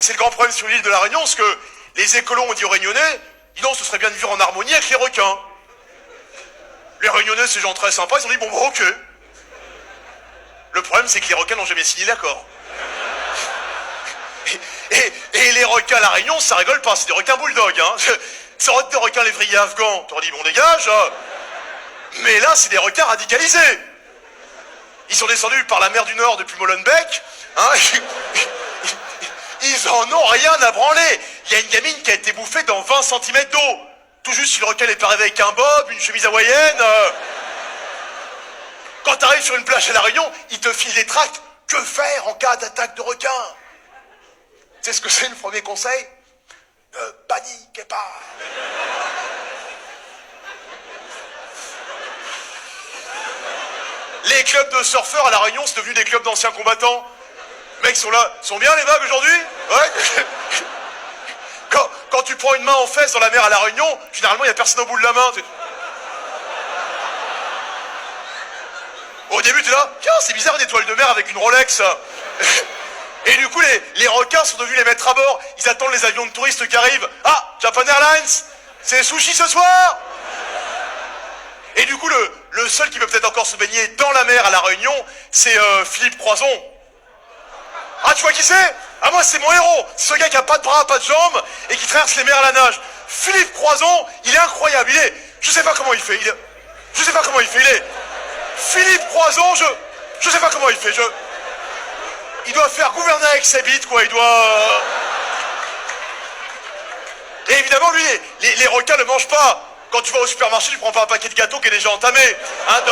C'est le grand problème sur l'île de la Réunion, parce que les écolos ont dit aux Réunionnais, dis donc, ce serait bien de vivre en harmonie avec les requins. Les Réunionnais, c'est des gens très sympas, ils ont dit, bon, ok. Le problème, c'est que les requins n'ont jamais signé d'accord. Et les requins à la Réunion, ça rigole pas, c'est des requins bulldogs, hein. Ça aurait été des requins lévriers afghans, t'aurais dit, bon, dégage. Mais là, c'est des requins radicalisés. Ils sont descendus par la mer du Nord depuis Molenbeek, hein. Ils en ont rien à branler. Il y a une gamine qui a été bouffée dans 20 cm d'eau. Tout juste si le requin est arrivé avec un bob, une chemise hawaïenne. Quand t'arrives sur une plage à La Réunion, ils te filent des tracts. Que faire en cas d'attaque de requin? Tu sais ce que c'est le premier conseil? Ne paniquez pas. Les clubs de surfeurs à La Réunion, c'est devenu des clubs d'anciens combattants. Les mecs sont là, sont bien les vagues aujourd'hui? Ouais. Quand tu prends une main en fesses dans la mer à La Réunion, généralement il n'y a personne au bout de la main. Au début, tu es là, tiens, c'est bizarre une étoile de mer avec une Rolex. Et du coup, les requins sont devenus les maîtres à bord. Ils attendent les avions de touristes qui arrivent. Ah, Japan Airlines, c'est sushi ce soir. Et du coup, le seul qui peut peut-être encore se baigner dans la mer à La Réunion, c'est Philippe Croison. Ah, tu vois qui c'est? Ah, moi, c'est mon héros. C'est ce gars qui a pas de bras, pas de jambes, et qui traverse les mers à la nage. Philippe Croison, il est incroyable. Il est... Je sais pas comment il fait. Je sais pas comment il fait. Il est... Philippe Croison, je sais pas comment il fait. Il doit faire gouverner avec ses bites, quoi. Il doit... Et évidemment, lui, les requins ne mangent pas. Quand tu vas au supermarché, tu prends pas un paquet de gâteaux qui est déjà entamé. Hein,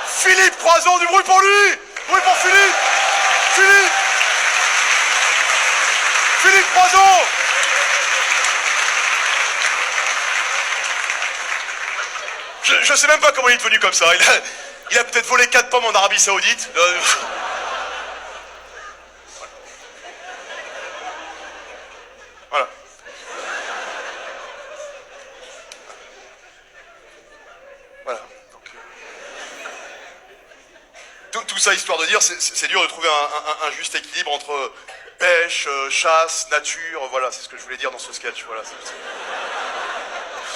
Philippe Croison, du bruit pour lui. Du bruit pour Philippe. Philippe Croison. Je sais même pas comment il est devenu comme ça. Il a peut-être volé 4 pommes en Arabie Saoudite. Voilà. Voilà. Donc, tout ça histoire de dire, c'est dur de trouver un juste équilibre entre pêche, chasse, nature, voilà, c'est ce que je voulais dire dans ce sketch, voilà.